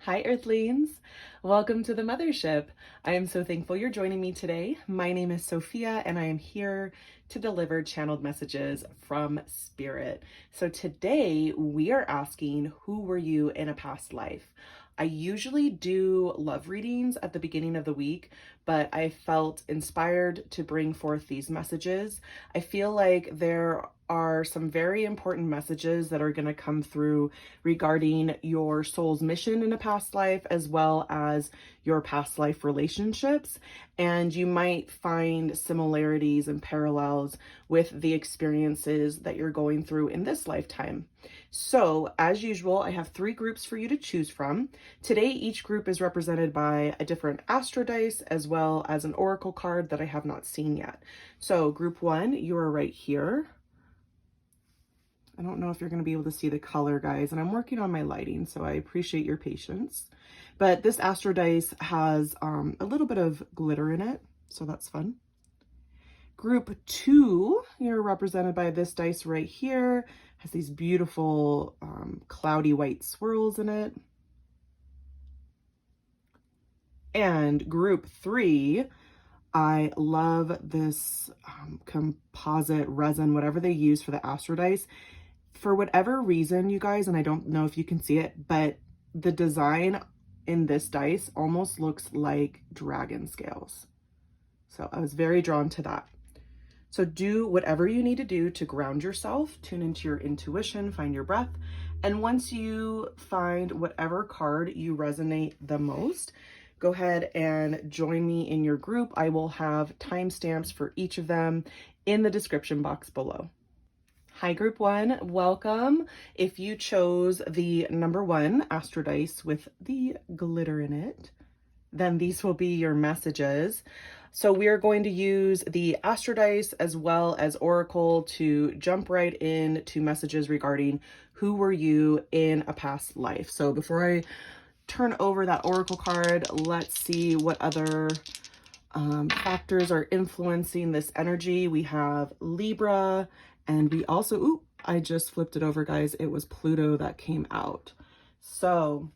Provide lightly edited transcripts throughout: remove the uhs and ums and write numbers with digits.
Hi, Earthlings. Welcome to the MotherShip. I am so thankful you're joining me today. My name is Sophia, and I am here to deliver channeled messages from Spirit. So today we are asking, who were you in a past life? I usually do love readings at the beginning of the week, but I felt inspired to bring forth these messages. I feel like there are some very important messages that are going to come through regarding your soul's mission in a past life, as well as your past life relationships. And you might find similarities and parallels with the experiences that you're going through in this lifetime. So, as usual, I have 3 groups for you to choose from. Today, each group is represented by a different astro dice, as well as an oracle card that I have not seen yet. So, group 1, you are right here. I don't know if you're going to be able to see the color, guys, and I'm working on my lighting, so I appreciate your patience. But this astro dice has a little bit of glitter in it, so that's fun. Group 2, you're represented by this dice right here. Has these beautiful cloudy white swirls in it. And group 3, I love this composite resin, whatever they use for the astro dice. For whatever reason, you guys, and I don't know if you can see it, but the design in this dice almost looks like dragon scales. So I was very drawn to that. So do whatever you need to do to ground yourself, tune into your intuition, find your breath. And once you find whatever card you resonate the most, go ahead and join me in your group. I will have timestamps for each of them in the description box below. Hi, group 1, welcome. If you chose the number 1 astro dice with the glitter in it, then these will be your messages. So we are going to use the astro dice as well as oracle to jump right into messages regarding who were you in a past life. So before I turn over that oracle card, let's see what other factors are influencing this energy. We have Libra, and we also, I just flipped it over, guys. It was Pluto that came out. So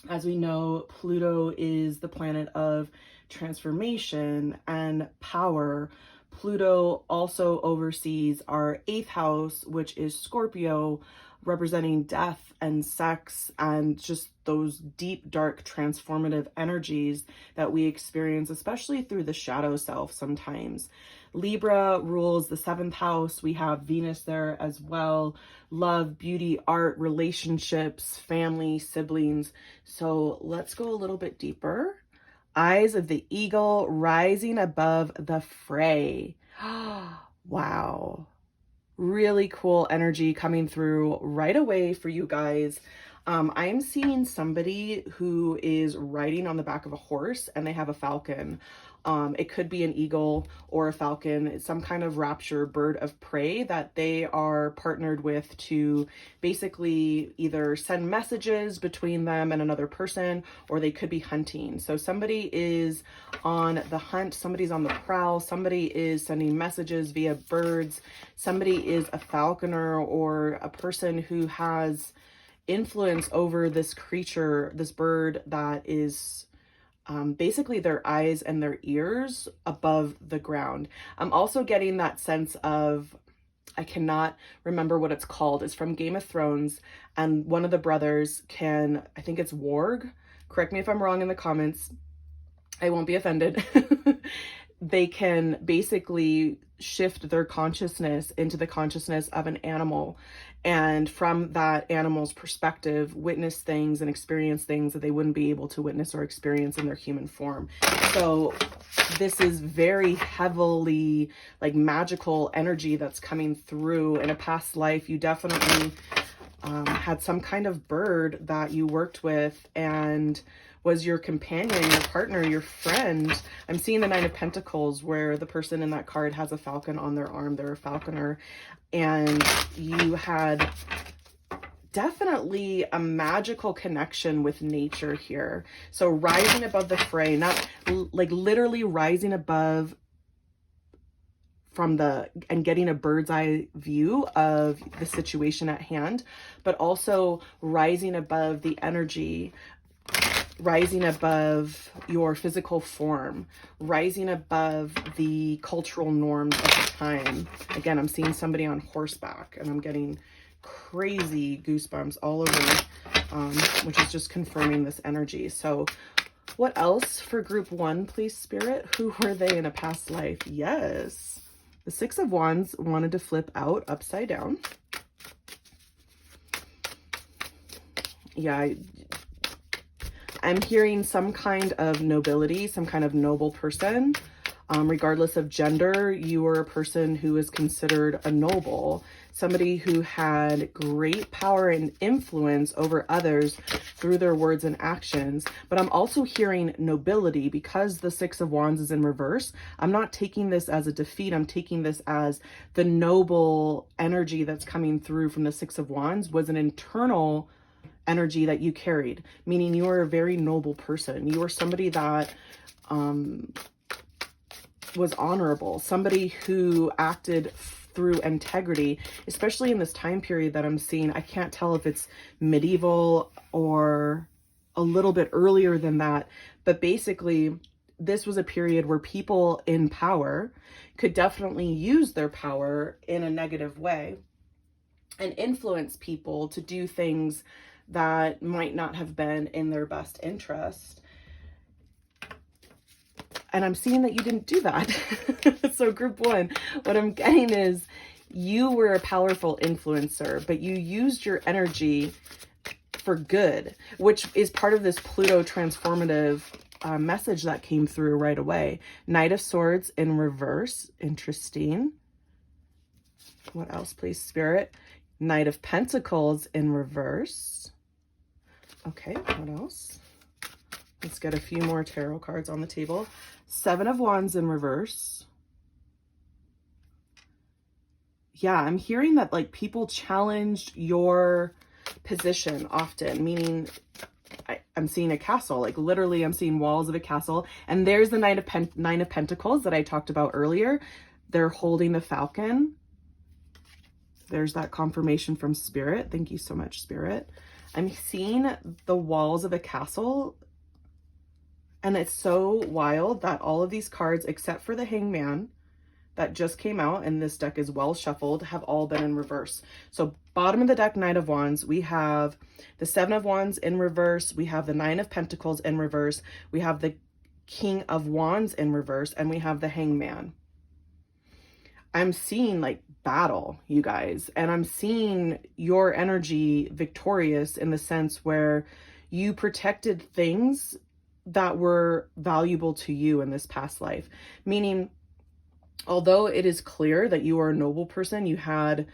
as we know, Pluto is the planet of transformation and power. Pluto also oversees our 8th house, which is Scorpio, representing death and sex and just those deep, dark, transformative energies that we experience, especially through the shadow self sometimes. Libra rules the 7th house. We have Venus there as well. Love, beauty, art, relationships, family, siblings. So let's go a little bit deeper. Eyes of the eagle rising above the fray. Wow. Really cool energy coming through right away for you guys. I'm seeing somebody who is riding on the back of a horse and they have a falcon. It could be an eagle or a falcon. It's some kind of rapture bird of prey that they are partnered with to basically either send messages between them and another person, or they could be hunting. So somebody is on the hunt, somebody's on the prowl, somebody is sending messages via birds, somebody is a falconer or a person who has influence over this creature, this bird that is basically their eyes and their ears above the ground. I'm also getting that sense of, I cannot remember what it's called. It's from Game of Thrones, and one of the brothers can, I think it's Warg. Correct me if I'm wrong in the comments. I won't be offended. They can basically shift their consciousness into the consciousness of an animal, and from that animal's perspective witness things and experience things that they wouldn't be able to witness or experience in their human form. So this is very heavily like magical energy that's coming through. In a past life, you definitely had some kind of bird that you worked with and was your companion, your partner, your friend. I'm seeing the 9 of Pentacles where the person in that card has a falcon on their arm. They're a falconer. And you had definitely a magical connection with nature here. So rising above the fray, not like literally rising above and getting a bird's eye view of the situation at hand, but also rising above the energy, rising above your physical form, rising above the cultural norms of the time. Again, I'm seeing somebody on horseback, and I'm getting crazy goosebumps all over, which is just confirming this energy. So what else for group 1, please, Spirit? Who were they in a past life? Yes. The 6 of Wands wanted to flip out upside down. Yeah, I'm hearing some kind of nobility, some kind of noble person. Regardless of gender, you were a person who is considered a noble, somebody who had great power and influence over others through their words and actions. But I'm also hearing nobility because the 6 of Wands is in reverse. I'm not taking this as a defeat. I'm taking this as the noble energy that's coming through from the 6 of Wands was an internal energy that you carried, meaning you are a very noble person. You are somebody that was honorable, somebody who acted through integrity, especially in this time period that I'm seeing. I can't tell if it's medieval or a little bit earlier than that, but basically this was a period where people in power could definitely use their power in a negative way and influence people to do things that might not have been in their best interest. And I'm seeing that you didn't do that. So group 1, what I'm getting is you were a powerful influencer, but you used your energy for good, which is part of this Pluto transformative message that came through right away. Knight of Swords in reverse. Interesting. What else, please, Spirit? Knight of Pentacles in reverse. Okay, what else? Let's get a few more tarot cards on the table. 7 of Wands in reverse. Yeah, I'm hearing that like people challenged your position often, meaning I'm seeing a castle, like literally I'm seeing walls of a castle. And there's the Nine of Pentacles that I talked about earlier. They're holding the falcon. There's that confirmation from Spirit. Thank you so much, Spirit. I'm seeing the walls of a castle. And it's so wild that all of these cards, except for the Hangman that just came out, and this deck is well shuffled, have all been in reverse. So bottom of the deck, Knight of Wands, we have the 7 of Wands in reverse. We have the 9 of Pentacles in reverse. We have the King of Wands in reverse, and we have the Hangman. I'm seeing like battle, you guys, and I'm seeing your energy victorious in the sense where you protected things that were valuable to you in this past life. Meaning, although it is clear that you are a noble person, you had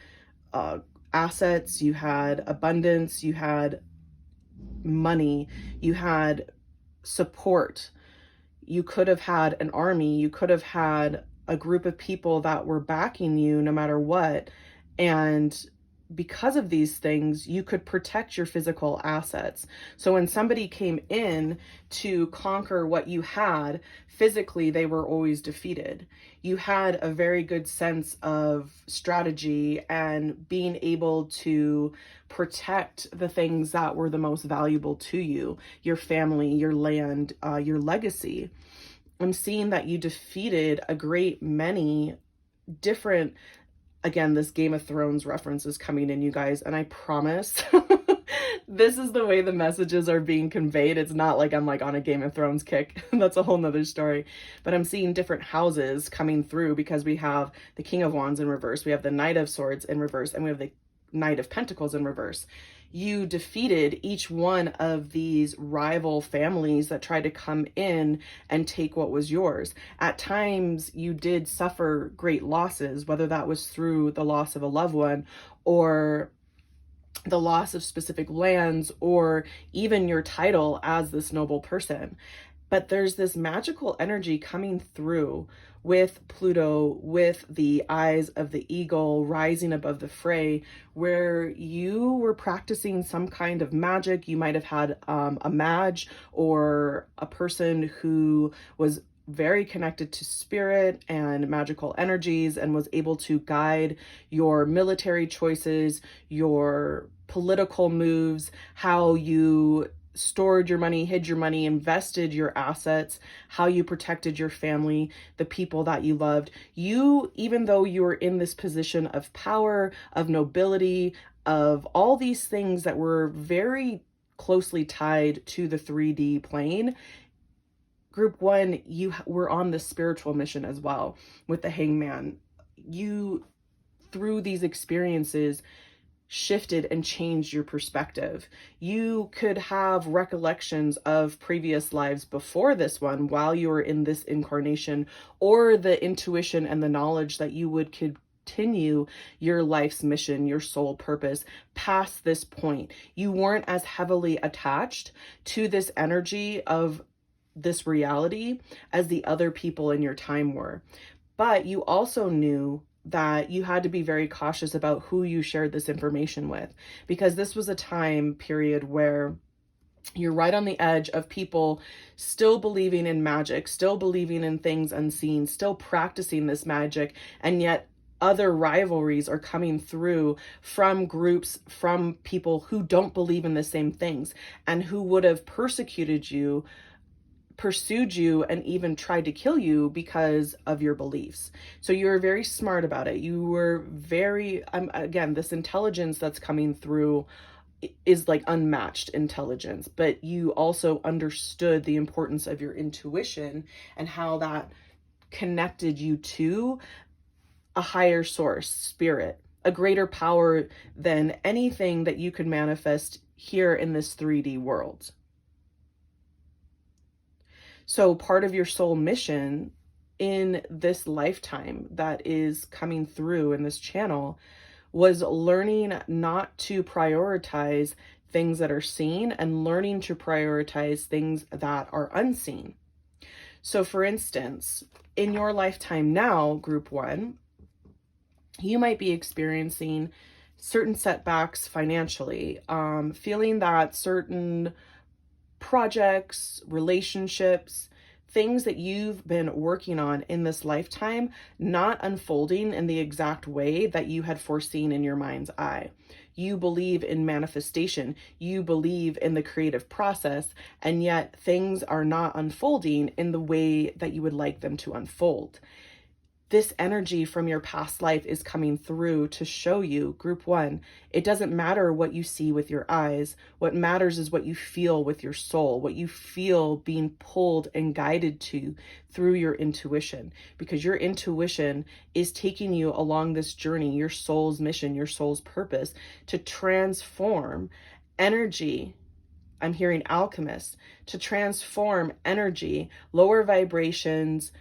assets, you had abundance, you had money, you had support, you could have had an army, you could have had a group of people that were backing you no matter what. And because of these things, you could protect your physical assets. So when somebody came in to conquer what you had, physically, they were always defeated. You had a very good sense of strategy and being able to protect the things that were the most valuable to you, your family, your land, your legacy. I'm seeing that you defeated a great many different, again, this Game of Thrones reference is coming in, you guys, and I promise this is the way the messages are being conveyed. It's not like I'm like on a Game of Thrones kick. That's a whole nother story. But I'm seeing different houses coming through because we have the King of Wands in reverse, we have the Knight of Swords in reverse, and we have the Knight of Pentacles in reverse. You defeated each one of these rival families that tried to come in and take what was yours. At times, you did suffer great losses, whether that was through the loss of a loved one or the loss of specific lands or even your title as this noble person. But there's this magical energy coming through with Pluto, with the eyes of the eagle rising above the fray, where you were practicing some kind of magic. You might have had a mage or a person who was very connected to spirit and magical energies and was able to guide your military choices, your political moves, how you stored your money, hid your money, invested your assets, how you protected your family, the people that you loved. You, even though you were in this position of power, of nobility, of all these things that were very closely tied to the 3D plane, group one, you were on this spiritual mission as well with the hangman. You, through these experiences, shifted and changed your perspective. You could have recollections of previous lives before this one while you were in this incarnation, or the intuition and the knowledge that you would continue your life's mission, your soul purpose past this point. You weren't as heavily attached to this energy of this reality as the other people in your time were. But you also knew that you had to be very cautious about who you shared this information with, because this was a time period where you're right on the edge of people still believing in magic, still believing in things unseen, still practicing this magic, and yet other rivalries are coming through from groups, from people who don't believe in the same things and who would have persecuted you, pursued you, and even tried to kill you because of your beliefs. So you were very smart about it. You were very, again, this intelligence that's coming through is like unmatched intelligence, but you also understood the importance of your intuition and how that connected you to a higher source, spirit, a greater power than anything that you could manifest here in this 3D world. So part of your soul mission in this lifetime that is coming through in this channel was learning not to prioritize things that are seen and learning to prioritize things that are unseen. So for instance, in your lifetime now, group one, you might be experiencing certain setbacks financially, feeling that certain projects, relationships, things that you've been working on in this lifetime not unfolding in the exact way that you had foreseen in your mind's eye. You believe in manifestation, you believe in the creative process, and yet things are not unfolding in the way that you would like them to unfold. This energy from your past life is coming through to show you, group one, it doesn't matter what you see with your eyes. What matters is what you feel with your soul, what you feel being pulled and guided to through your intuition, because your intuition is taking you along this journey, your soul's mission, your soul's purpose, to transform energy. I'm hearing alchemist, to transform energy, lower vibrations,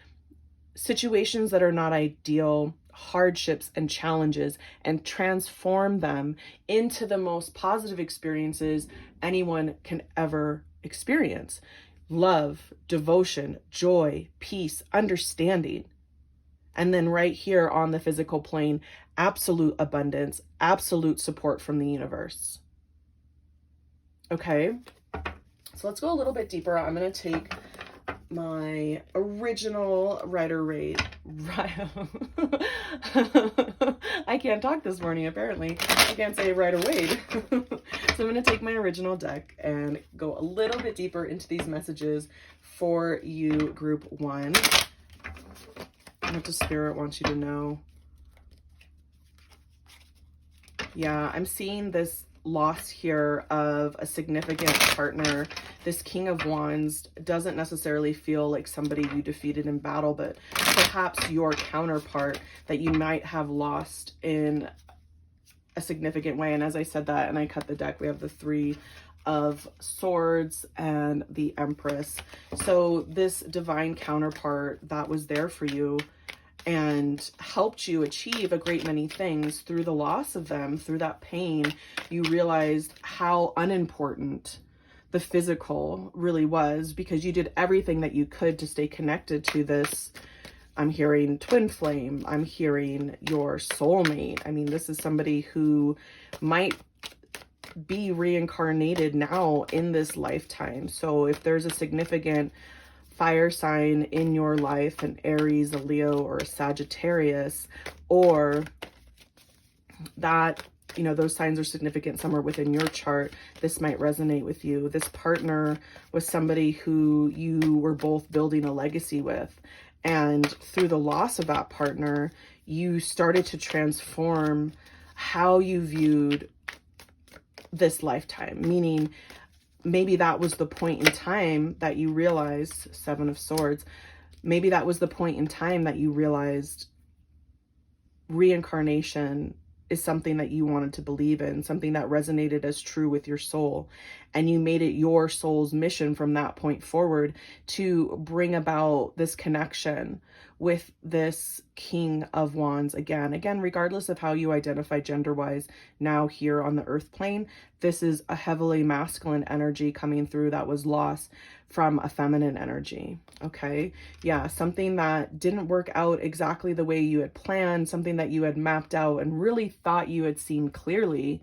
situations that are not ideal, hardships and challenges, and transform them into the most positive experiences anyone can ever experience. Love, devotion, joy, peace, understanding. And then right here on the physical plane, absolute abundance, absolute support from the universe. Okay, so let's go a little bit deeper. I'm going to take my original Rider-Waite. I can't talk this morning, apparently. I can't say Rider-Waite. So I'm going to take my original deck and go a little bit deeper into these messages for you, group one. What does Spirit want you to know? Yeah, I'm seeing this loss here of a significant partner. This King of Wands doesn't necessarily feel like somebody you defeated in battle, but perhaps your counterpart that you might have lost in a significant way. And as I said that, and I cut the deck, we have the Three of Swords and the Empress. So this divine counterpart that was there for you and helped you achieve a great many things, through the loss of them, through that pain, you realized how unimportant the physical really was, because you did everything that you could to stay connected to this. I'm hearing twin flame. I'm hearing your soulmate. I mean, this is somebody who might be reincarnated now in this lifetime. So if there's a significant fire sign in your life, an Aries, a Leo, or a Sagittarius, or that, you know, those signs are significant somewhere within your chart, this might resonate with you. This partner was somebody who you were both building a legacy with. And through the loss of that partner, you started to transform how you viewed this lifetime. Meaning, maybe that was the point in time that you realized, Seven of Swords, maybe that was the point in time that you realized reincarnation is something that you wanted to believe in, something that resonated as true with your soul. And you made it your soul's mission from that point forward to bring about this connection with this King of Wands again, regardless of how you identify gender-wise now here on the earth plane. This is a heavily masculine energy coming through that was lost from a feminine energy. Okay. Yeah. Something that didn't work out exactly the way you had planned, something that you had mapped out and really thought you had seen clearly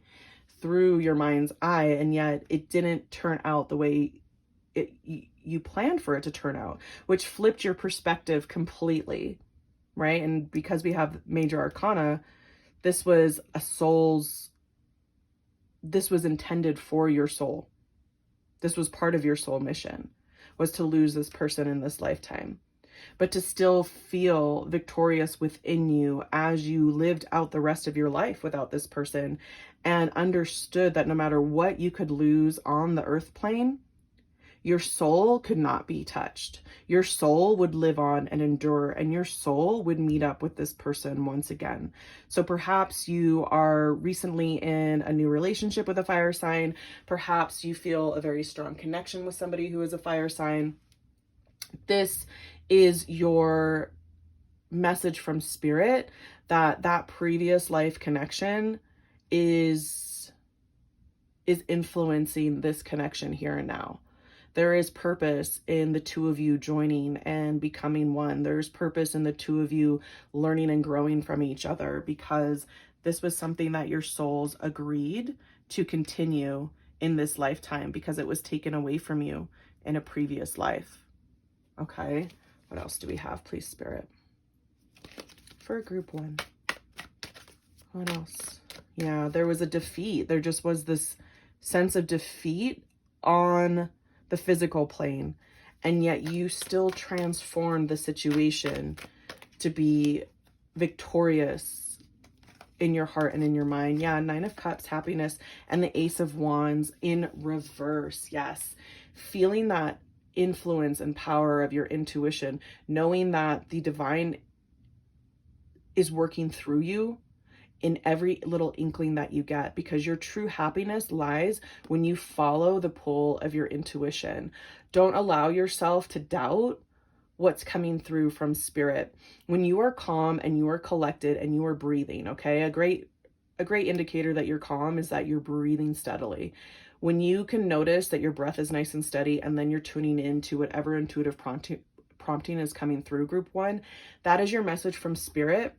through your mind's eye. And yet it didn't turn out the way you planned for it to turn out, which flipped your perspective completely. Right. And because we have major arcana, this was intended for your soul. This was part of your soul mission, was to lose this person in this lifetime, but to still feel victorious within you as you lived out the rest of your life without this person, and understood that no matter what you could lose on the earth plane, your soul could not be touched. Your soul would live on and endure, and your soul would meet up with this person once again. So perhaps you are recently in a new relationship with a fire sign. Perhaps you feel a very strong connection with somebody who is a fire sign. This is your message from spirit that that previous life connection is influencing this connection here and now. There is purpose in the two of you joining and becoming one. There's purpose in the two of you learning and growing from each other, because this was something that your souls agreed to continue in this lifetime because it was taken away from you in a previous life. Okay. What else do we have, please, Spirit? For group one. What else? Yeah, there was a defeat. There just was this sense of defeat on the physical plane, and yet you still transformed the situation to be victorious in your heart and in your mind. Yeah, Nine of Cups, happiness, and the Ace of Wands in reverse. Yes, feeling that influence and power of your intuition, knowing that the divine is working through you in every little inkling that you get, because your true happiness lies when you follow the pull of your intuition. Don't allow yourself to doubt what's coming through from spirit. When you are calm and you are collected and you are breathing, okay? A great indicator that you're calm is that you're breathing steadily. When you can notice that your breath is nice and steady, and then you're tuning into whatever intuitive prompting is coming through, group one, that is your message from spirit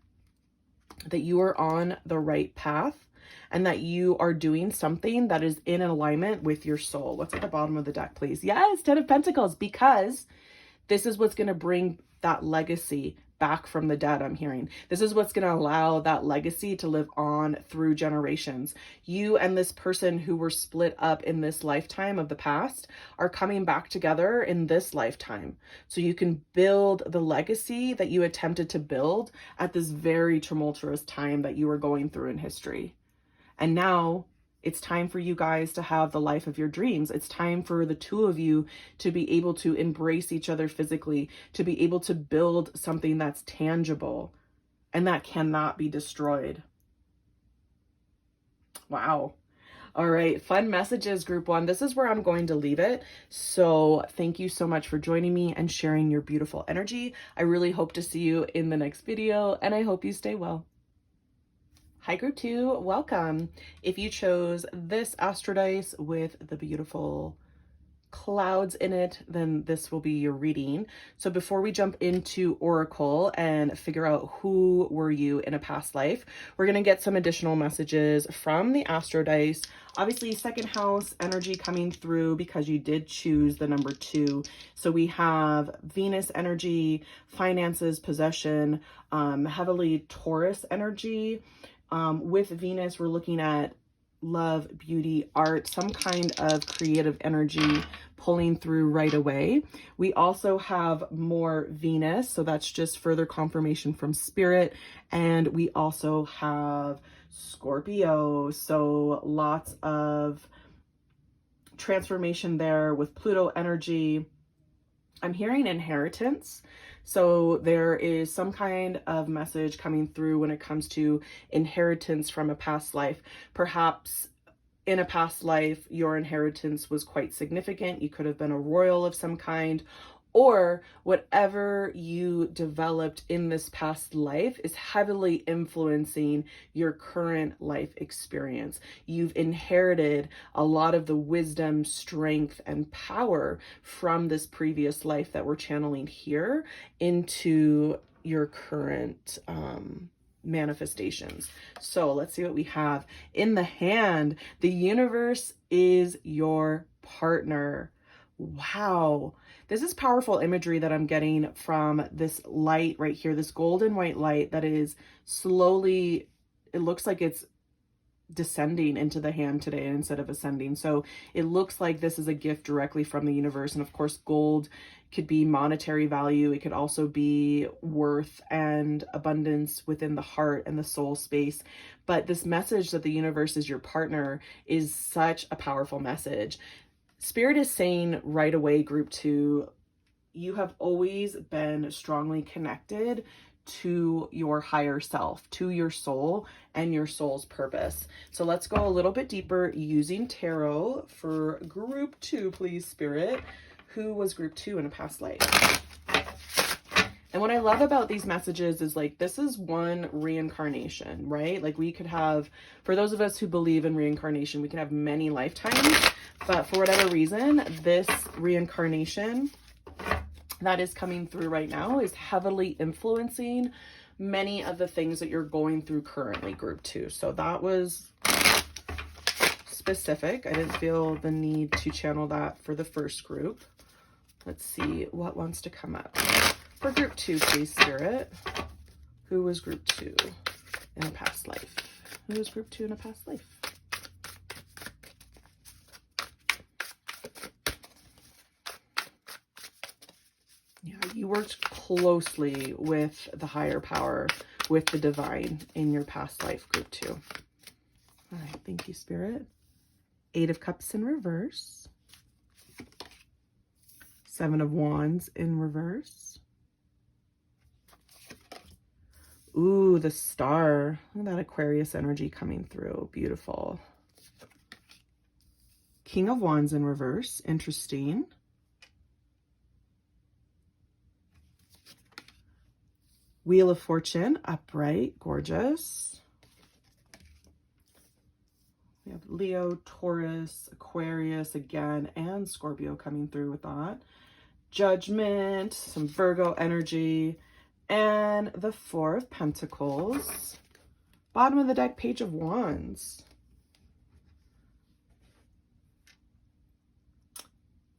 that you are on the right path and that you are doing something that is in alignment with your soul. What's at the bottom of the deck, please? Yes, Ten of Pentacles, because this is what's going to bring that legacy back from the dead, I'm hearing. This is what's going to allow that legacy to live on through generations. You and this person who were split up in this lifetime of the past are coming back together in this lifetime. So you can build the legacy that you attempted to build at this very tumultuous time that you were going through in history. And now it's time for you guys to have the life of your dreams. It's time for the two of you to be able to embrace each other physically, to be able to build something that's tangible and that cannot be destroyed. Wow. All right. Fun messages, group one. This is where I'm going to leave it. So thank you so much for joining me and sharing your beautiful energy. I really hope to see you in the next video, and I hope you stay well. Hi, group two, welcome. If you chose this astro dice with the beautiful clouds in it, then this will be your reading. So before we jump into Oracle and figure out who were you in a past life, we're going to get some additional messages from the Astro Dice. Obviously, second house energy coming through because you did choose the number 2. So we have Venus energy, finances, possession, heavily Taurus energy. With Venus, we're looking at love, beauty, art, some kind of creative energy pulling through right away. We also have more Venus, so that's just further confirmation from Spirit. And we also have Scorpio, so lots of transformation there with Pluto energy. I'm hearing inheritance. So there is some kind of message coming through when it comes to inheritance from a past life. Perhaps in a past life, your inheritance was quite significant. You could have been a royal of some kind, or whatever you developed in this past life is heavily influencing your current life experience. You've inherited a lot of the wisdom, strength, and power from this previous life that we're channeling here into your current manifestations. So let's see what we have in the hand. The universe is your partner. Wow. This is powerful imagery that I'm getting from this light right here, this golden white light that is slowly, it looks like it's descending into the hand today instead of ascending. So it looks like this is a gift directly from the universe. And of course, gold could be monetary value. It could also be worth and abundance within the heart and the soul space. But this message that the universe is your partner is such a powerful message. Spirit is saying right away, group 2, you have always been strongly connected to your higher self, to your soul and your soul's purpose. So let's go a little bit deeper using tarot for group 2, please, Spirit. Who was group 2 in a past life? And what I love about these messages is like, this is one reincarnation, right? Like we could have, for those of us who believe in reincarnation, we can have many lifetimes, but for whatever reason, this reincarnation that is coming through right now is heavily influencing many of the things that you're going through currently, group 2. So that was specific. I didn't feel the need to channel that for the first group. Let's see what wants to come up. For group 2, please, Spirit. Who was group 2 in a past life? Who was group 2 in a past life? Yeah, you worked closely with the higher power, with the divine in your past life, group 2. All right, thank you, Spirit. 8 of Cups in reverse. 7 of Wands in reverse. Ooh, the Star. Look at that Aquarius energy coming through. Beautiful. King of Wands in reverse. Interesting. Wheel of Fortune upright. Gorgeous. We have Leo, Taurus, Aquarius again, and Scorpio coming through with that. Judgment, some Virgo energy, and the 4 of Pentacles. Bottom of the deck, Page of Wands.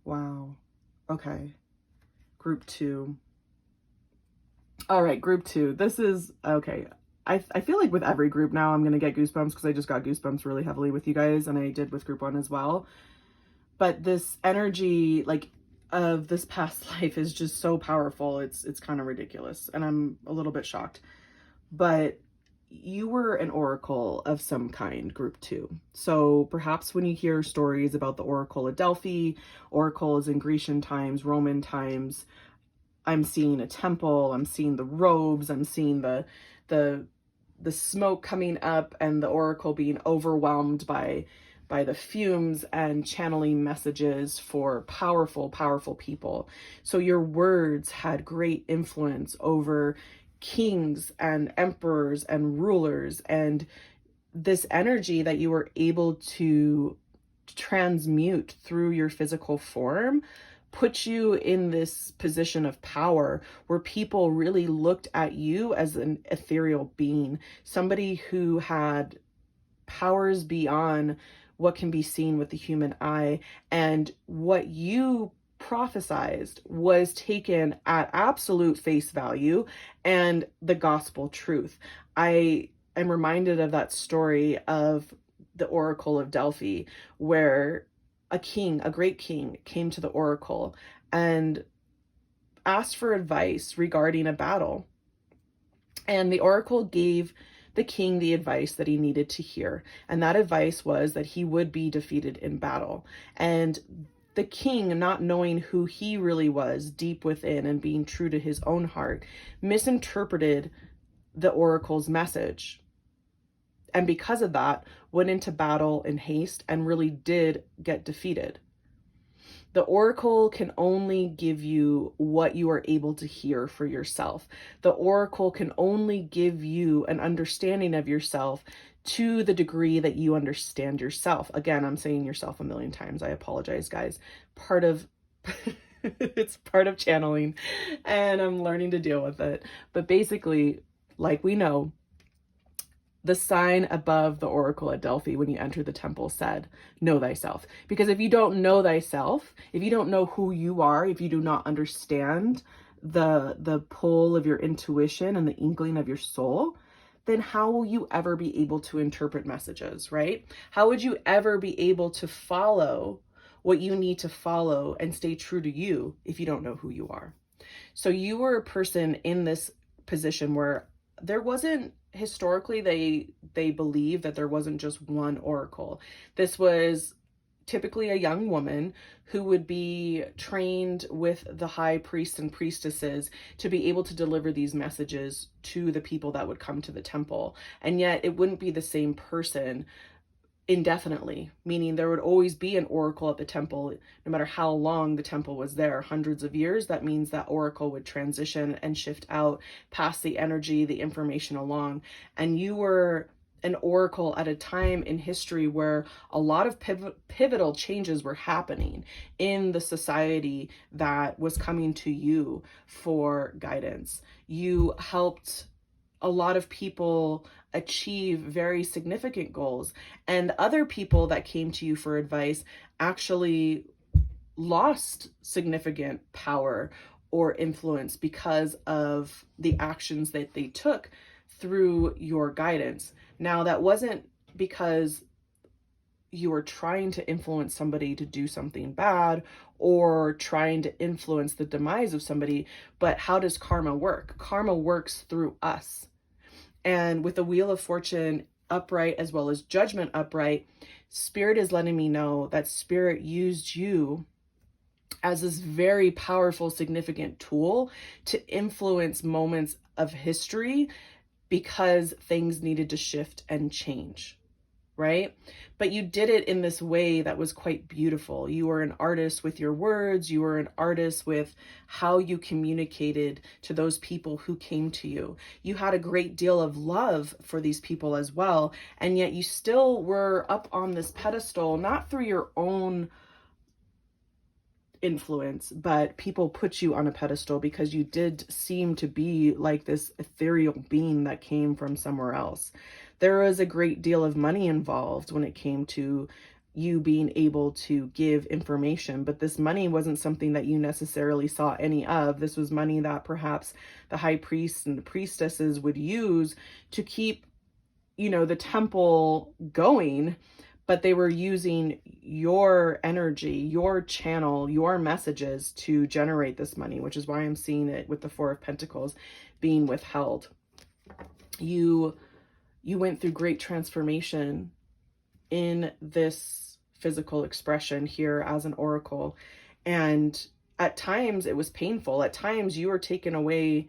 Wow. Okay. Group 2. All right, group 2. This is, okay. I feel like with every group now, I'm going to get goosebumps because I just got goosebumps really heavily with you guys, and I did with group 1 as well. But this energy, like, of this past life is just so powerful. It's kind of ridiculous, and I'm a little bit shocked. But you were an oracle of some kind, group 2. So perhaps when you hear stories about the Oracle of Delphi, oracles in Grecian times, Roman times, I'm seeing a temple, I'm seeing the robes, I'm seeing the smoke coming up and the oracle being overwhelmed by the fumes and channeling messages for powerful, powerful people. So your words had great influence over kings and emperors and rulers, and this energy that you were able to transmute through your physical form put you in this position of power where people really looked at you as an ethereal being, somebody who had powers beyond what can be seen with the human eye. And what you prophesized was taken at absolute face value and the gospel truth. I am reminded of that story of the Oracle of Delphi, where a king, a great king, came to the oracle and asked for advice regarding a battle. And the oracle gave the king the advice that he needed to hear. And that advice was that he would be defeated in battle. And the king, not knowing who he really was deep within and being true to his own heart, misinterpreted the oracle's message. And because of that, went into battle in haste and really did get defeated. The oracle can only give you what you are able to hear for yourself. The oracle can only give you an understanding of yourself to the degree that you understand yourself. Again, I'm saying yourself a million times. I apologize, guys. It's part of channeling, and I'm learning to deal with it. But basically, like we know, the sign above the oracle at Delphi when you enter the temple said, know thyself. Because if you don't know thyself, if you don't know who you are, if you do not understand the pull of your intuition and the inkling of your soul, then how will you ever be able to interpret messages, right? How would you ever be able to follow what you need to follow and stay true to you if you don't know who you are? So you were a person in this position where there wasn't, historically, they believe that there wasn't just one oracle. This was typically a young woman who would be trained with the high priests and priestesses to be able to deliver these messages to the people that would come to the temple. And yet it wouldn't be the same person indefinitely, meaning there would always be an oracle at the temple, no matter how long the temple was there, hundreds of years. That means that oracle would transition and shift out, pass the energy, the information along. And you were an oracle at a time in history where a lot of pivotal changes were happening in the society that was coming to you for guidance. You helped a lot of people achieve very significant goals, and other people that came to you for advice actually lost significant power or influence because of the actions that they took through your guidance. Now, that wasn't because you were trying to influence somebody to do something bad or trying to influence the demise of somebody, but how does karma work? Karma works through us. And with the Wheel of Fortune upright as well as Judgment upright, Spirit is letting me know that Spirit used you as this very powerful, significant tool to influence moments of history because things needed to shift and change, right? But you did it in this way that was quite beautiful. You were an artist with your words. You were an artist with how you communicated to those people who came to you. You had a great deal of love for these people as well. And yet you still were up on this pedestal, not through your own influence, but people put you on a pedestal because you did seem to be like this ethereal being that came from somewhere else. There was a great deal of money involved when it came to you being able to give information, but this money wasn't something that you necessarily saw any of. This was money that perhaps the high priests and the priestesses would use to keep, the temple going, but they were using your energy, your channel, your messages to generate this money, which is why I'm seeing it with the Four of Pentacles being withheld. You went through great transformation in this physical expression here as an oracle. And at times it was painful. At times you were taken away.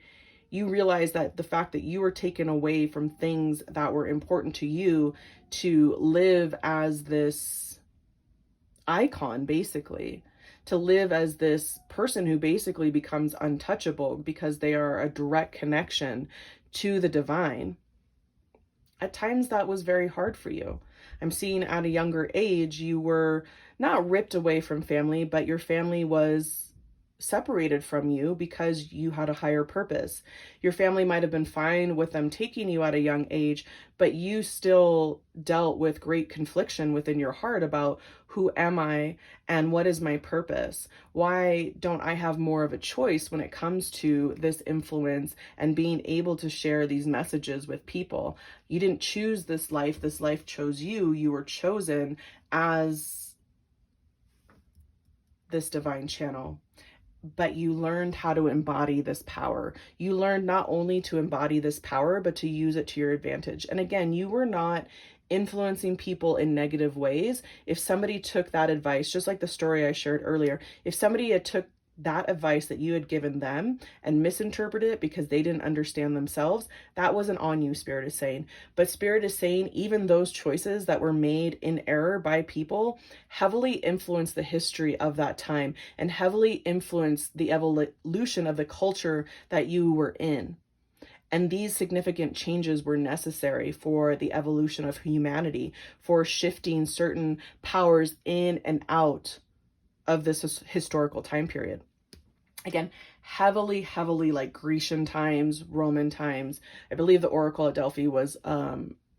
You realized that the fact that you were taken away from things that were important to you to live as this icon, basically, to live as this person who basically becomes untouchable because they are a direct connection to the divine. At times that was very hard for you. I'm seeing at a younger age, you were not ripped away from family, but your family was separated from you because you had a higher purpose. Your family might have been fine with them taking you at a young age, but you still dealt with great confliction within your heart about who am I and what is my purpose? Why don't I have more of a choice when it comes to this influence and being able to share these messages with people? You didn't choose this life chose you. You were chosen as this divine channel, but you learned how to embody this power. You learned not only to embody this power, but to use it to your advantage. And again, you were not influencing people in negative ways. If somebody took that advice, just like the story I shared earlier, if somebody had took that advice that you had given them and misinterpreted it because they didn't understand themselves, that wasn't on you, Spirit is saying. But Spirit is saying even those choices that were made in error by people heavily influenced the history of that time and heavily influenced the evolution of the culture that you were in. And these significant changes were necessary for the evolution of humanity, for shifting certain powers in and out of this historical time period. Again, heavily like Grecian times, Roman times. I believe the Oracle at Delphi was,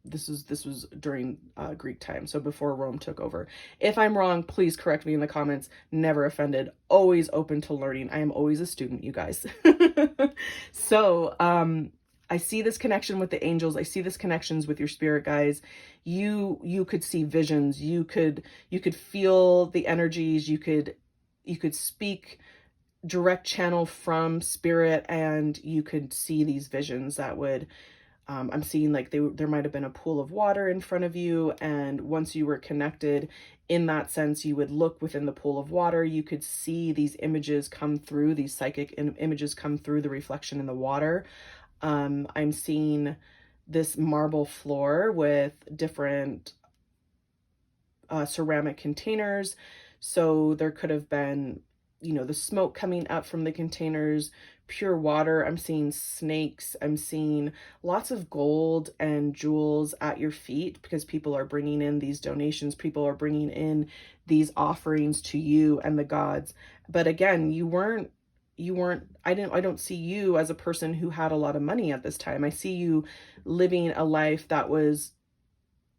this was during Greek time, so before Rome took over. If I'm wrong, please correct me in the comments. Never offended, always open to learning. I am always a student, you guys. So, I see this connection with the angels. I see this connections with your spirit guides. You could see visions. You could feel the energies. You could speak direct channel from spirit, and you could see these visions that would, I'm seeing like there might have been a pool of water in front of you. And once you were connected in that sense, you would look within the pool of water. You could see these images come through, these psychic images come through the reflection in the water. I'm seeing this marble floor with different ceramic containers. So there could have been, the smoke coming up from the containers, pure water. I'm seeing snakes. I'm seeing lots of gold and jewels at your feet because people are bringing in these donations. People are bringing in these offerings to you and the gods. But again, I don't see you as a person who had a lot of money at this time. I see you living a life that was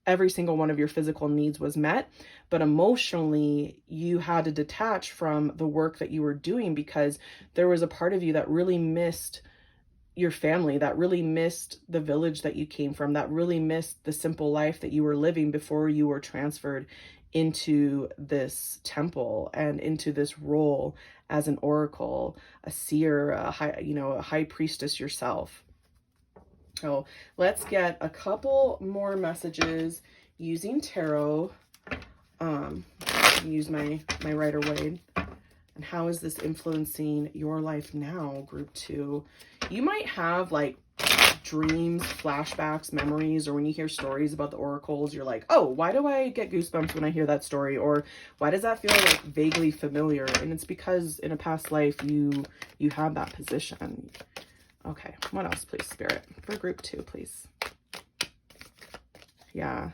every single one of your physical needs was met, but emotionally you had to detach from the work that you were doing because there was a part of you that really missed your family, that really missed the village that you came from, that really missed the simple life that you were living before you were transferred into this temple and into this role as an oracle, a seer, a high priestess yourself. So let's get a couple more messages using tarot. Use my Rider-Waite. And how is this influencing your life now, group 2? You might have like dreams, flashbacks, memories, or when you hear stories about the oracles, you're like, oh, why do I get goosebumps when I hear that story? Or why does that feel like vaguely familiar? And it's because in a past life, you had that position. Okay, what else, please, Spirit? For group 2, please. Yeah.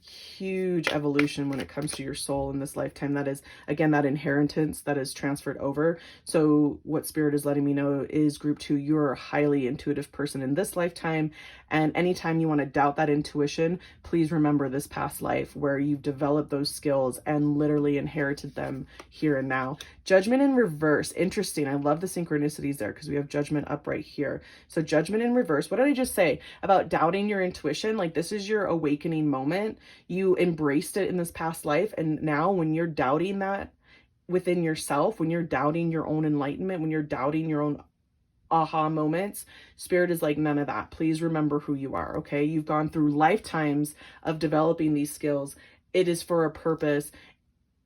Huge evolution when it comes to your soul in this lifetime. That is, again, that inheritance that is transferred over. So what Spirit is letting me know is group 2, you're a highly intuitive person in this lifetime. And anytime you want to doubt that intuition, please remember this past life where you've developed those skills and literally inherited them here and now. Judgment in reverse. Interesting. I love the synchronicities there because we have judgment up right here. So judgment in reverse. What did I just say about doubting your intuition? Like, this is your awakening moment. You embraced it in this past life. And now when you're doubting that within yourself, when you're doubting your own enlightenment, when you're doubting your own aha moments, Spirit is like, none of that. Please remember who you are, okay? You've gone through lifetimes of developing these skills. It is for a purpose.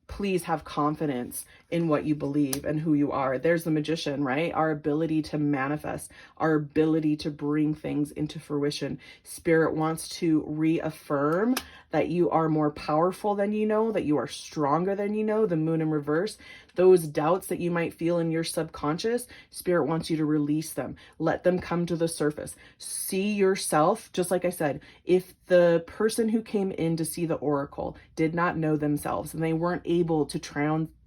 Please have confidence in what you believe and who you are. There's the Magician, right? Our ability to manifest, our ability to bring things into fruition. Spirit wants to reaffirm that you are more powerful than you know, that you are stronger than you know, the moon in reverse. Those doubts that you might feel in your subconscious, Spirit wants you to release them. Let them come to the surface. See yourself, just like I said, if the person who came in to see the oracle did not know themselves and they weren't able to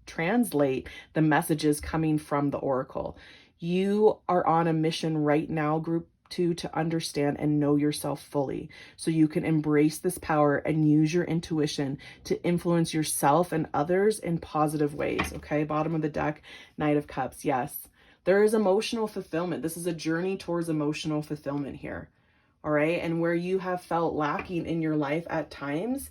translate the messages coming from the oracle, you are on a mission right now, group 2, to understand and know yourself fully so you can embrace this power and use your intuition to influence yourself and others in positive ways. Okay, bottom of the deck, Knight of Cups. Yes, there is emotional fulfillment. This is a journey towards emotional fulfillment here. All right, and where you have felt lacking in your life at times,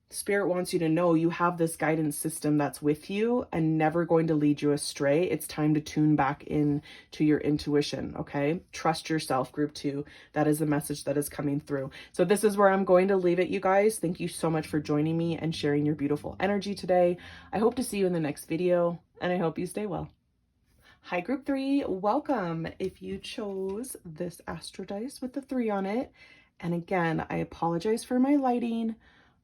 Spirit wants you to know you have this guidance system that's with you and never going to lead you astray. It's time to tune back in to your intuition, okay? Trust yourself, group 2. That is the message that is coming through. So this is where I'm going to leave it, you guys. Thank you so much for joining me and sharing your beautiful energy today. I hope to see you in the next video, and I hope you stay well. Hi, group 3. Welcome. If you chose this Astro Dice with the 3 on it, and again, I apologize for my lighting.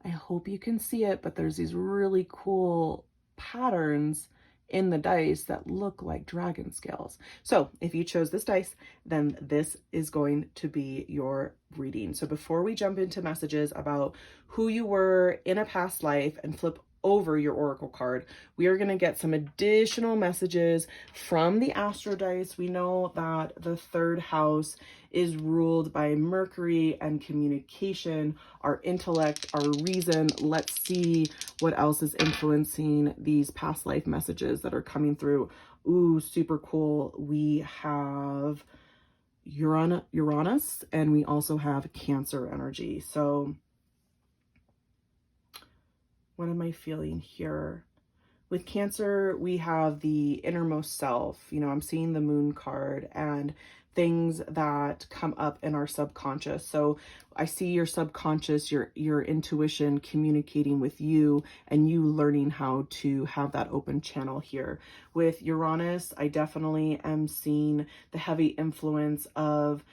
I hope you can see it, but there's these really cool patterns in the dice that look like dragon scales. So if you chose this dice, then this is going to be your reading. So before we jump into messages about who you were in a past life and flip over your oracle card, we are going to get some additional messages from the Astro Dice. We know that the 3rd house is ruled by Mercury and communication, our intellect, our reason. Let's see what else is influencing these past life messages that are coming through. Ooh, super cool. We have Uranus, and we also have Cancer energy. So what am I feeling here? With Cancer, we have the innermost self. You know, I'm seeing the Moon card and things that come up in our subconscious. So I see your subconscious, your intuition communicating with you and you learning how to have that open channel here. With Uranus, I definitely am seeing the heavy influence of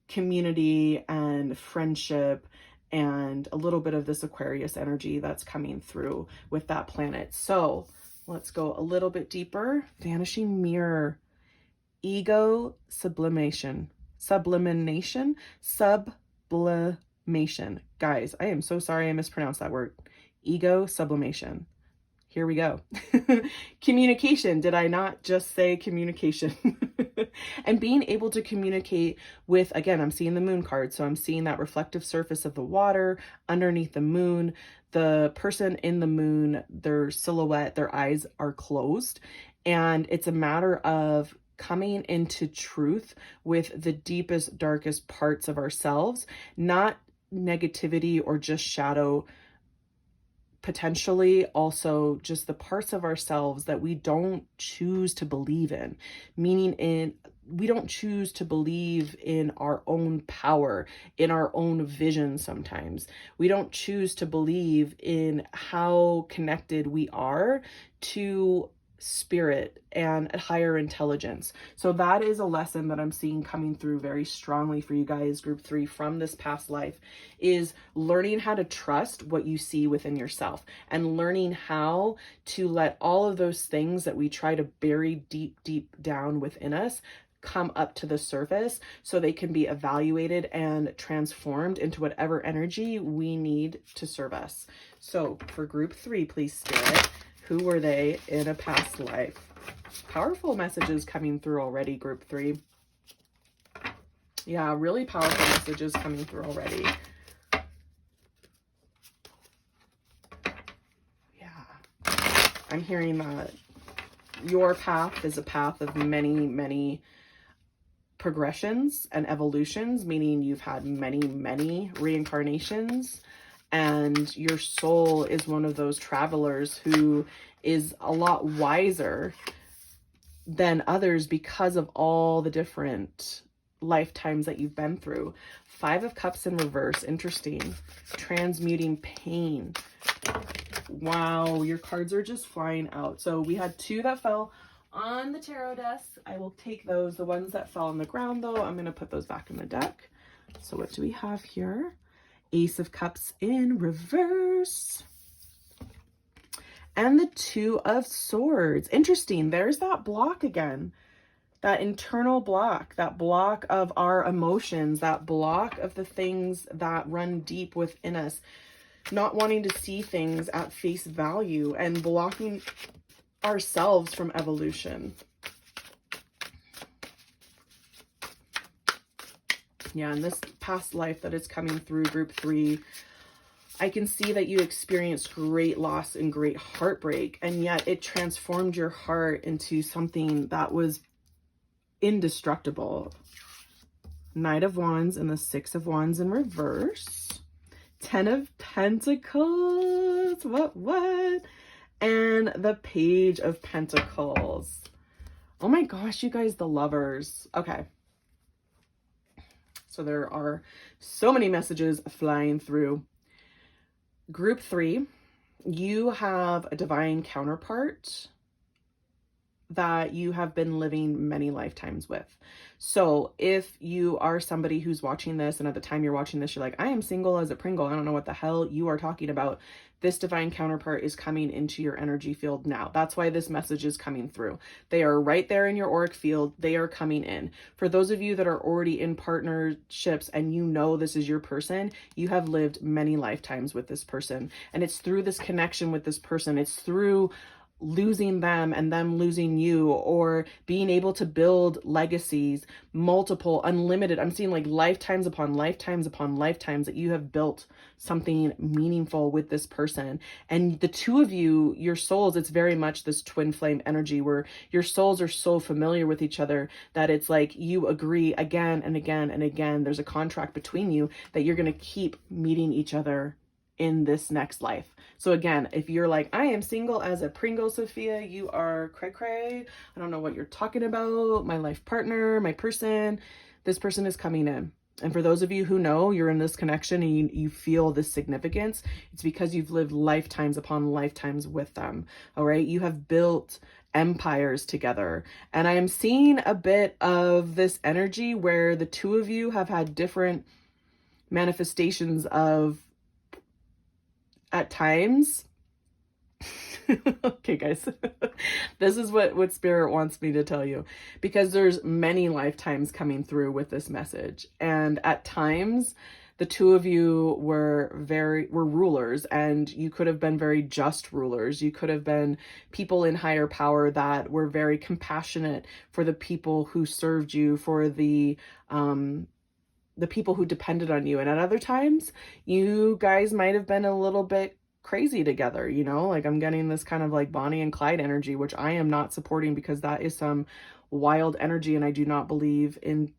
community and friendship and a little bit of this Aquarius energy that's coming through with that planet. So let's go a little bit deeper. Vanishing Mirror, ego sublimation. Guys, I am so sorry I mispronounced that word. Ego sublimation. Here we go. Communication. Did I not just say communication? And being able to communicate with, again, I'm seeing the Moon card. So I'm seeing that reflective surface of the water underneath the moon. The person in the moon, their silhouette, their eyes are closed. And it's a matter of coming into truth with the deepest, darkest parts of ourselves, not negativity or just shadow. Potentially also just the parts of ourselves that we don't choose to believe in, meaning we don't choose to believe in our own power, in our own vision. Sometimes we don't choose to believe in how connected we are to spirit and a higher intelligence. So that is a lesson that I'm seeing coming through very strongly for you guys, group 3, from this past life, is learning how to trust what you see within yourself and learning how to let all of those things that we try to bury deep, deep down within us come up to the surface so they can be evaluated and transformed into whatever energy we need to serve us. So for group 3, please, Spirit, who were they in a past life? Powerful messages coming through already, group 3. Yeah, really powerful messages coming through already. Yeah. I'm hearing that your path is a path of many, many progressions and evolutions, meaning you've had many, many reincarnations. And your soul is one of those travelers who is a lot wiser than others because of all the different lifetimes that you've been through. 5 of Cups in reverse. Interesting. Transmuting pain. Wow, your cards are just flying out. So we had 2 that fell on the tarot desk. I will take those. The ones that fell on the ground, though, I'm going to put those back in the deck. So what do we have here? Ace of Cups in reverse. And the Two of Swords. Interesting. There's that block again. That internal block, that block of our emotions, that block of the things that run deep within us, not wanting to see things at face value and blocking ourselves from evolution. Yeah, in this past life that is coming through group 3, I can see that you experienced great loss and great heartbreak, and yet it transformed your heart into something that was indestructible. Knight of Wands and the Six of Wands in reverse. 10 of Pentacles. What? And the Page of Pentacles. Oh my gosh, you guys, the Lovers. Okay. So there are so many messages flying through. Group 3, you have a divine counterpart that you have been living many lifetimes with. So if you are somebody who's watching this and at the time you're watching this, you're like, I am single as a Pringle, I don't know what the hell you are talking about. This divine counterpart is coming into your energy field now. That's why this message is coming through. They are right there in your auric field. They are coming in. For those of you that are already in partnerships and you know this is your person, you have lived many lifetimes with this person. And it's through this connection with this person. It's through losing them and them losing you, or being able to build legacies, multiple, unlimited. I'm seeing like lifetimes upon lifetimes upon lifetimes that you have built something meaningful with this person. And the two of you, your souls, it's very much this twin flame energy where your souls are so familiar with each other that it's like you agree again and again and again. There's a contract between you that you're going to keep meeting each other in this next life. So again, if you're like, I am single as a Pringle, Sophia, you are cray. I don't know what you're talking about. My life partner, my person, this person is coming in. And for those of you who know you're in this connection and you feel this significance, it's because you've lived lifetimes upon lifetimes with them. All right. You have built empires together. And I am seeing a bit of this energy where the two of you have had different manifestations of, at times. Okay, guys, this is what Spirit wants me to tell you, because there's many lifetimes coming through with this message. And at times, the two of you were rulers, and you could have been very just rulers. You could have been people in higher power that were very compassionate for the people who served you, for the people who depended on you. And at other times, you guys might have been a little bit crazy together, you know, like I'm getting this kind of like Bonnie and Clyde energy, which I am not supporting because that is some wild energy. And I do not believe in,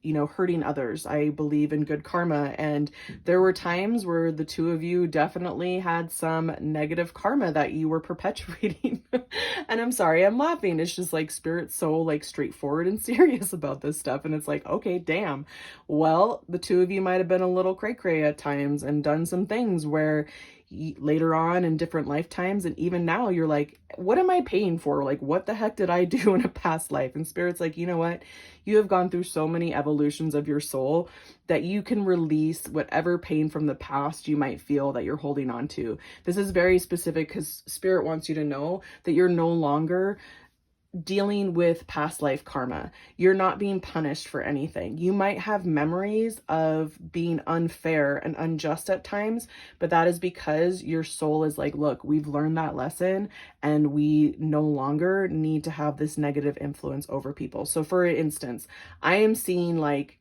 you know, hurting others. I believe in good karma. And there were times where the two of you definitely had some negative karma that you were perpetuating. And I'm sorry, I'm laughing. It's just like Spirit's so like straightforward and serious about this stuff. And it's like, okay, damn. Well, the two of you might have been a little cray at times and done some things where later on in different lifetimes, and even now, you're like, what am I paying for? Like, what the heck did I do in a past life? And Spirit's like, you know what? You have gone through so many evolutions of your soul that you can release whatever pain from the past you might feel that you're holding on to. This is very specific because Spirit wants you to know that you're no longer dealing with past life karma. You're not being punished for anything. You might have memories of being unfair and unjust at times, but that is because your soul is like, look, we've learned that lesson and we no longer need to have this negative influence over people. So for instance, I am seeing like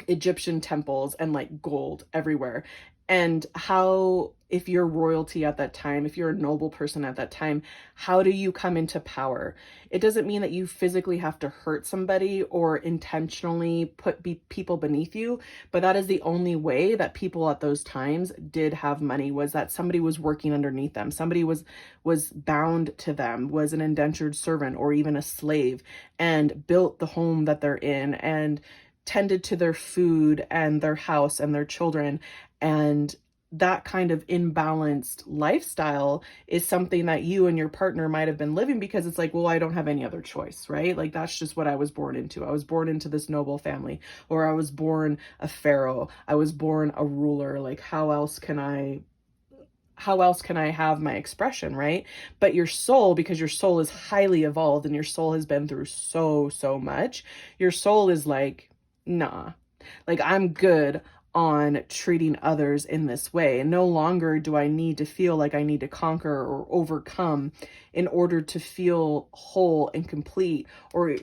Egyptian temples and like gold everywhere. And how, if you're royalty at that time, if you're a noble person at that time, how do you come into power? It doesn't mean that you physically have to hurt somebody or intentionally put people beneath you, but that is the only way that people at those times did have money, was that somebody was working underneath them. Somebody was bound to them, was an indentured servant or even a slave, and built the home that they're in and tended to their food and their house and their children. And that kind of imbalanced lifestyle is something that you and your partner might have been living, because it's like, well, I don't have any other choice, right? Like, that's just what I was born into. I was born into this noble family, or I was born a pharaoh. I was born a ruler. Like, how else can I have my expression, right? But your soul, because your soul is highly evolved and your soul has been through so much, your soul is like, nah, like, I'm good on treating others in this way. And no longer do I need to feel like I need to conquer or overcome in order to feel whole and complete, or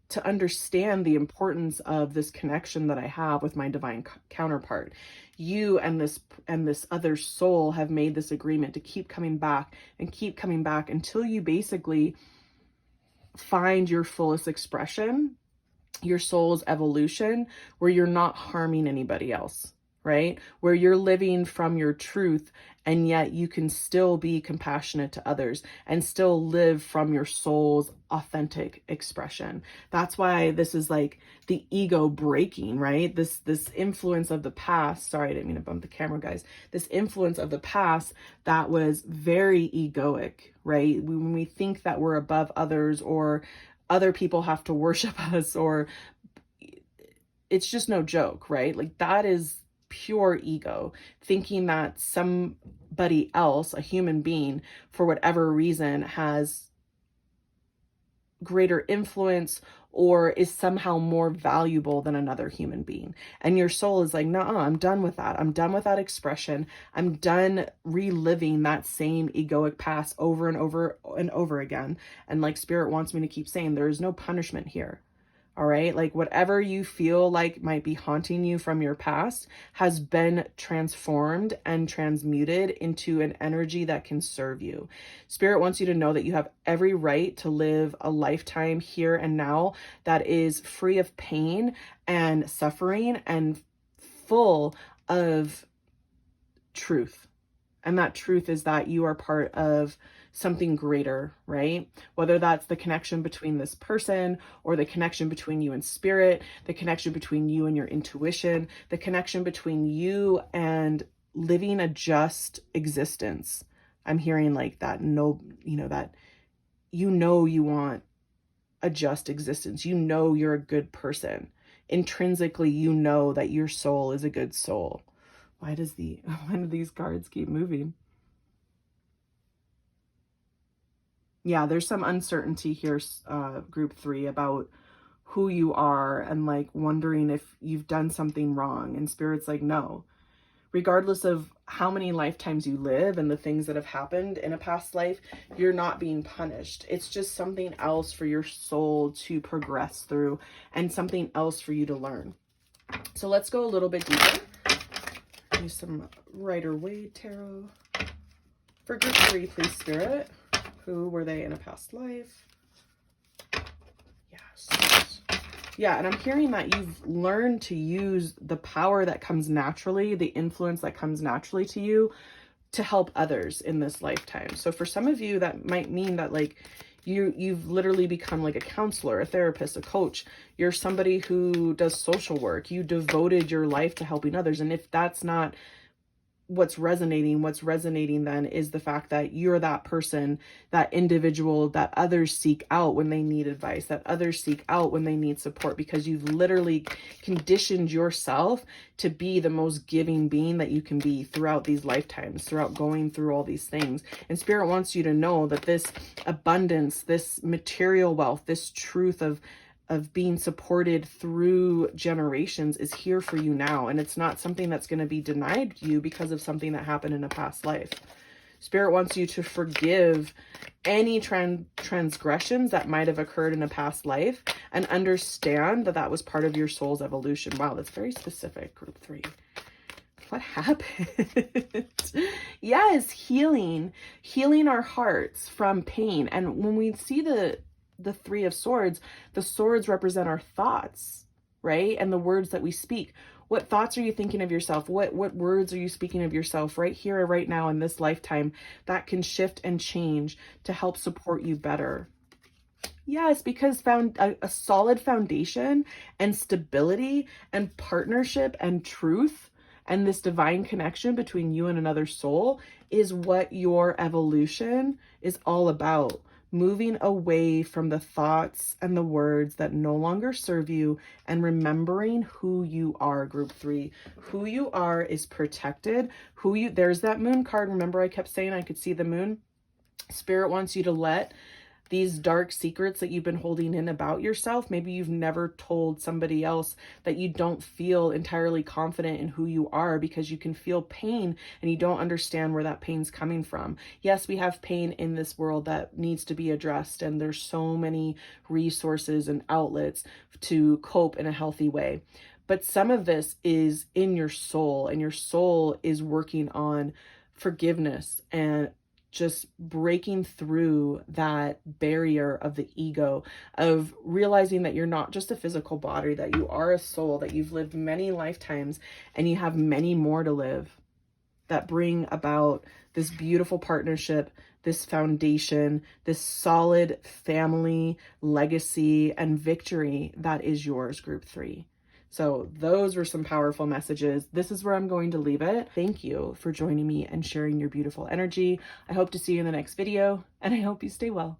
to understand the importance of this connection that I have with my divine counterpart. You and this other soul have made this agreement to keep coming back and keep coming back until you basically find your fullest expression, your soul's evolution, where you're not harming anybody else, right? Where you're living from your truth, and yet you can still be compassionate to others and still live from your soul's authentic expression. That's why this is like the ego breaking, right? This influence of the past. Sorry, I didn't mean to bump the camera, guys. This influence of the past that was very egoic, right? When we think that we're above others, or other people have to worship us, or it's just no joke, right? Like, that is pure ego, thinking that somebody else, a human being, for whatever reason, has greater influence or is somehow more valuable than another human being. And your soul is like, no, I'm done with that. I'm done with that expression. I'm done reliving that same egoic past over and over and over again. And like, Spirit wants me to keep saying, there is no punishment here. All right. Like, whatever you feel like might be haunting you from your past has been transformed and transmuted into an energy that can serve you. Spirit wants you to know that you have every right to live a lifetime here and now that is free of pain and suffering and full of truth. And that truth is that you are part of something greater, right? Whether that's the connection between this person, or the connection between you and spirit, the connection between you and your intuition, the connection between you and living a just existence. I'm hearing like that, no, that you want a just existence. You're a good person. Intrinsically, that your soul is a good soul. Why do these cards keep moving? Yeah, there's some uncertainty here, group 3, about who you are, and like wondering if you've done something wrong. And Spirit's like, no, regardless of how many lifetimes you live and the things that have happened in a past life, you're not being punished. It's just something else for your soul to progress through, and something else for you to learn. So let's go a little bit deeper. Use some Rider-Waite tarot. For group 3, please, Spirit. Who were they in a past life? Yes. Yeah, and I'm hearing that you've learned to use the power that comes naturally, the influence that comes naturally to you, to help others in this lifetime. So for some of you, that might mean that like you've literally become like a counselor, a therapist, a coach. You're somebody who does social work. You devoted your life to helping others. And if that's not what's resonating then is the fact that you're that person, that individual that others seek out when they need advice, that others seek out when they need support, because you've literally conditioned yourself to be the most giving being that you can be throughout these lifetimes, throughout going through all these things. And Spirit wants you to know that this abundance, this material wealth, this truth of being supported through generations is here for you now. And it's not something that's going to be denied you because of something that happened in a past life. Spirit wants you to forgive any transgressions that might have occurred in a past life, and understand that that was part of your soul's evolution. Wow, that's very specific, group 3. What happened? Yes, healing our hearts from pain. And when we see the 3 of Swords, the swords represent our thoughts, right? And the words that we speak. What thoughts are you thinking of yourself? What words are you speaking of yourself right here, right now, in this lifetime, that can shift and change to help support you better? Yes, because a solid foundation and stability and partnership and truth And this divine connection between you and another soul is what your evolution is all about. Moving away from the thoughts and the words that no longer serve you and remembering who you are, group 3. Who you are is protected. There's that moon card. Remember I kept saying I could see the moon? Spirit wants you to let these dark secrets that you've been holding in about yourself. Maybe you've never told somebody else that you don't feel entirely confident in who you are because you can feel pain and you don't understand where that pain's coming from. Yes, we have pain in this world that needs to be addressed, and there's so many resources and outlets to cope in a healthy way. But some of this is in your soul, and your soul is working on forgiveness and just breaking through that barrier of the ego, of realizing that you're not just a physical body, that you are a soul, that you've lived many lifetimes and you have many more to live, that bring about this beautiful partnership, this foundation, this solid family legacy and victory that is yours, group 3. So those were some powerful messages. This is where I'm going to leave it. Thank you for joining me and sharing your beautiful energy. I hope to see you in the next video, and I hope you stay well.